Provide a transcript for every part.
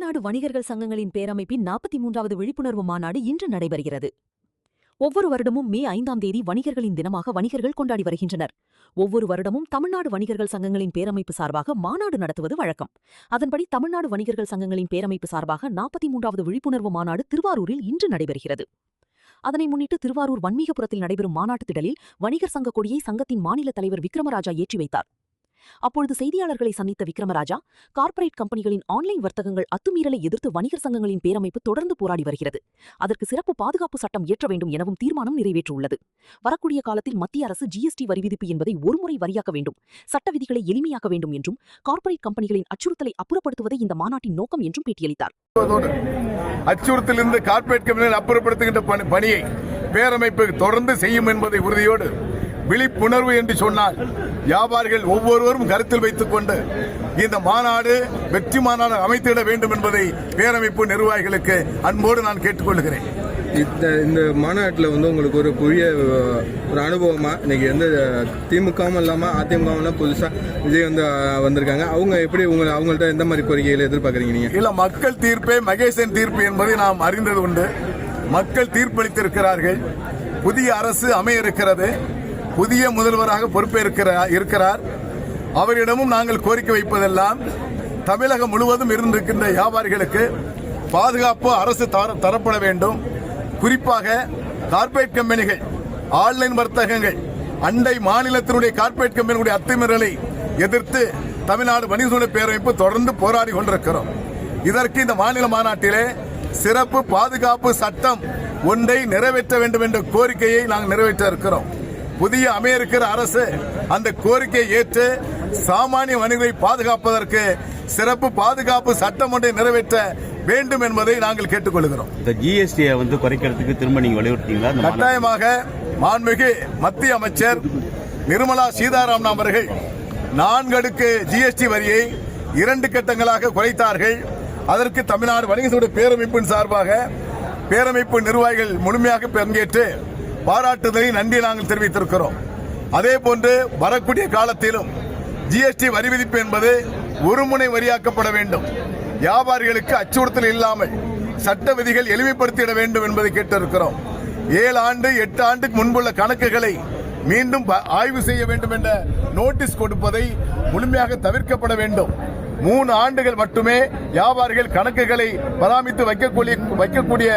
தமிழ்நாடு வணிகர்கள் சங்கங்களின் பேரமைப்பின் 43வது விழிப்புணர்வு மாநாடு இன்று நடைபெறுகிறது. ஒவ்வொரு வருடமும் மே 5ஆம் தேதி வணிகர்களின் தினமாக வணிகர்கள் கொண்டாடி வருகின்றனர். ஒவ்வொரு வருடமும் தமிழ்நாடு வணிகர்கள் சங்கங்களின் பேரமைப்பு சார்பாக மாநாடு நடத்துவது வழக்கம். அதன்படி தமிழ்நாடு வணிகர்கள் சங்கங்களின் பேரமைப்பு சார்பாக 43வது விழிப்புணர்வு மாநாடு திருவாரூரில் இன்று நடைபெறுகிறது. அதனை முன்னிட்டு திருவாரூர் வன்மீகபுரத்தில் நடைபெறும் மாநாட்டு திடலில் வணிகர் சங்க கொடியை சங்கத்தின் மாநில தலைவர் விக்ரமராஜா ஏற்றி வைத்தார். அப்பொழுது செய்தியாளர்களை சந்தித்த விக்ரமராஜா, கார்ப்பரேட் கம்பெனிகளின் ஆன்லைன் வர்த்தகங்கள் அத்துமீறலை எதிர்த்து வணிகர் சங்கங்களின் பேரமைப்பு தொடர்ந்து போராடி வருகிறது. அதற்கு சிறப்பு பாதுகாப்பு சட்டம் இயற்ற வேண்டும் எனவும் தீர்மானம் நிறைவேற்றியுள்ளது. வரக்கூடிய காலத்தில் மத்திய அரசு ஜிஎஸ்டி வரி விதிப்பு என்பதை ஒருமுறை வரியாக்க வேண்டும், சட்ட விதிகளை எளிமையாக்க வேண்டும் என்றும், கார்ப்பரேட் கம்பெனிகளின் அச்சுறுத்தலை அப்புறப்படுத்துவதே இந்த மாநாட்டின் நோக்கம் என்றும் பேட்டியளித்தார். அச்சுறுத்தலிருந்து கார்ப்பரேட் கம்பெனிகள் அப்புறப்படுத்துகின்ற பணியை பேரமைப்பு தொடர்ந்து செய்யும் என்பதை உறுதியோடு, விழிப்புணர்வு என்று சொன்னால் வியாபாரிகள் ஒவ்வொருவரும் கருத்தில் வைத்துக் கொண்டு இந்த மாநாடு வெற்றி மாநாடு அமைத்திட வேண்டும் என்பதை பேரமைப்பு நிர்வாகிகளுக்கு அன்போடு நான் கேட்டுக்கொள்கிறேன். இந்த மாநாட்டில் உங்களுக்கு ஒரு புதிய ஒரு அனுபவமா இன்னைக்கு திமுகவும் இல்லாமல் அதிமுகவும் புதுசாக விஜய் வந்திருக்காங்க. அவங்க எப்படி அவங்கள்ட்ட எந்த மாதிரி கோரிக்கைகளை எதிர்பார்க்குறீங்க நீங்க? இல்ல, மக்கள் தீர்ப்பே மகேசன் தீர்ப்பு என்பதை நாம் அறிந்தது உண்டு. மக்கள் தீர்ப்பளித்திருக்கிறார்கள். புதிய அரசு அமைய இருக்கிறது. புதிய முதல்வராக பொறுப்பேற்கிறார். அவரிடமும் நாங்கள் கோரிக்கை வைப்பதெல்லாம் தமிழகம் முழுவதும் இருந்திருக்கின்ற வியாபாரிகளுக்கு பாதுகாப்பு அரசு தரப்பட வேண்டும். குறிப்பாக கார்ப்பரேட் கம்பெனிகள், ஆன்லைன் வர்த்தகங்கள், அண்டை மாநிலத்தினுடைய கார்ப்பரேட் கம்பெனிகளுடைய அத்துமீறலை எதிர்த்து தமிழ்நாடு வணிகர் பேரமைப்பு தொடர்ந்து போராடி கொண்டிருக்கிறோம். இதற்கு இந்த மாநில மாநாட்டிலே சிறப்பு பாதுகாப்பு சட்டம் ஒன்றை நிறைவேற்ற வேண்டும் என்ற கோரிக்கையை நாங்கள் நிறைவேற்ற இருக்கிறோம். புதிய அமெரிக்க அரசு அந்த கோரிக்கையை ஏற்று சாமானிய வணிகரை பாதுகாப்பதற்கு சிறப்பு பாதுகாப்பு சட்டம் ஒன்றை நிறைவேற்ற வேண்டும் என்பதை நாங்கள் கேட்டுக்கொள்கிறோம். இந்த ஜிஎஸ்டியை குறைக்கிறதுக்கு திரும்ப நீங்க வலியுறுத்தீங்களா? கட்டாயமாக மாண்புமிகு மத்திய அமைச்சர் நிர்மலா சீதாராமன் அவர்கள் 4 அடுக்கு ஜிஎஸ்டி வரியை 2 கட்டங்களாக குறைத்தார்கள். அதற்கு தமிழ்நாடு வணிகர்களுடைய பேரமைப்பின் சார்பாக பேரமைப்பு நிர்வாகிகள் முழுமையாக பங்கேற்று பாராட்டுதலை நன்றி நாங்கள் தெரிவித்திருக்கிறோம். அதே போன்று வரக்கூடிய காலத்திலும் ஜிஎஸ்டி வரி விதிப்பு என்பது ஒருமுனை வரியாக்கப்பட வேண்டும். வியாபாரிகளுக்கு அச்சுறுத்தல் இல்லாமல் சட்ட விதிகள் எளிமைப்படுத்திட வேண்டும் என்பதை கேட்டிருக்கிறோம். 7 ஆண்டு 8 ஆண்டுக்கு முன்புள்ள கணக்குகளை மீண்டும் ஆய்வு செய்ய வேண்டும் என்ற நோட்டீஸ் கொடுப்பதை முழுமையாக தவிர்க்கப்பட வேண்டும். 3 ஆண்டுகள் மட்டுமே வியாபாரிகள் கணக்குகளை பராமரித்து வைக்கக்கூடிய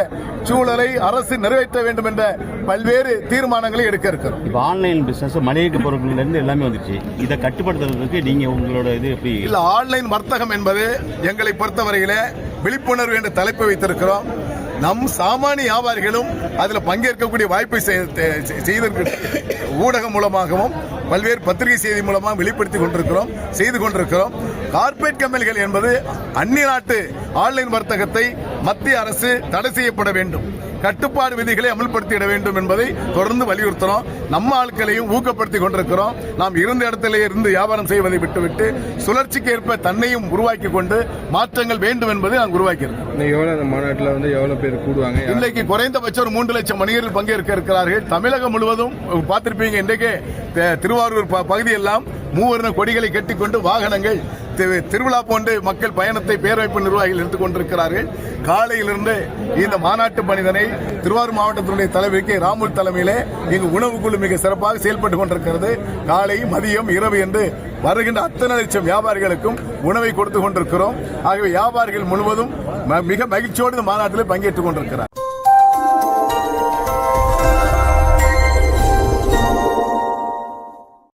சூழலை அரசு நிறைவேற்ற வேண்டும் என்ற பல்வேறு தீர்மானங்களை எடுக்க இருக்கிறோம். இப்போ ஆன்லைன் பிசினஸ் மளிகை பொருட்கள் இருந்து எல்லாமே வந்துச்சு. இதை கட்டுப்படுத்துறதுக்கு நீங்க உங்களோட இது எப்படி? இல்ல, ஆன்லைன் வர்த்தகம் என்பது எங்களை பொறுத்தவரையில விழிப்புணர்வு என்ற தலைப்பை வைத்திருக்கிறோம். நம் சாமானிய வியாபாரிகளும் அதில் பங்கேற்கக்கூடிய வாய்ப்பை செய்திருக்கிற ஊடகம் மூலமாகவும் பல்வேறு பத்திரிகை செய்தி மூலமாக வெளிப்படுத்தி செய்து கொண்டிருக்கிறோம். கார்ப்பரேட் கம்பெனிகள் என்பது அந்நிய நாட்டு ஆன்லைன் வர்த்தகத்தை மத்திய அரசு தடை செய்யப்பட வேண்டும், கட்டுப்பாடு விதிகளை அமல்படுத்திட வேண்டும் என்பதை தொடர்ந்து வலியுறுத்துறோம். நம்ம ஆட்களையும் ஊக்கப்படுத்திக் கொண்டிருக்கிறோம். நாம் இருந்த இடத்திலே இருந்து வியாபாரம் செய்வதை விட்டுவிட்டு சுழற்சிக்கு ஏற்ப தன்னையும் உருவாக்கி கொண்டு மாற்றங்கள் வேண்டும் என்பதை நாங்கள் உருவாக்கி இருக்கோம். மாநாட்டில் எவ்வளவு பேர் கூடுவாங்க? இன்றைக்கு குறைந்தபட்சம் ஒரு 3 லட்சம் வணிகர்கள் பங்கேற்க இருக்கிறார்கள். தமிழகம் முழுவதும் பார்த்திருப்பீங்க, இன்றைக்கு திருவாரூர் பகுதியெல்லாம் மூவர்ண கொடிகளை கட்டிக்கொண்டு வாகனங்கள் திருவிழா போன்று மக்கள் பயணத்தை பேரமைப்பு நிர்வாகிகள் எடுத்துக் கொண்டிருக்கிறார்கள். காலையிலிருந்து இந்த மாநாட்டு பணிதனை திருவாரூர் மாவட்டத்தினுடைய தலைவர் கே ராமுல் தலைமையிலே இங்கு உணவு குழு மிக சிறப்பாக செயல்பட்டுக் கொண்டிருக்கிறது. காலை, மதியம், இரவு என்று வருகின்ற அத்தனை லட்சம் வியாபாரிகளுக்கும் உணவை கொடுத்துக் கொண்டிருக்கிறோம். ஆகவே வியாபாரிகள் முழுவதும் மிக மகிழ்ச்சியோடு இந்த மாநாட்டில் பங்கேற்றுக் கொண்டிருக்கிறார்.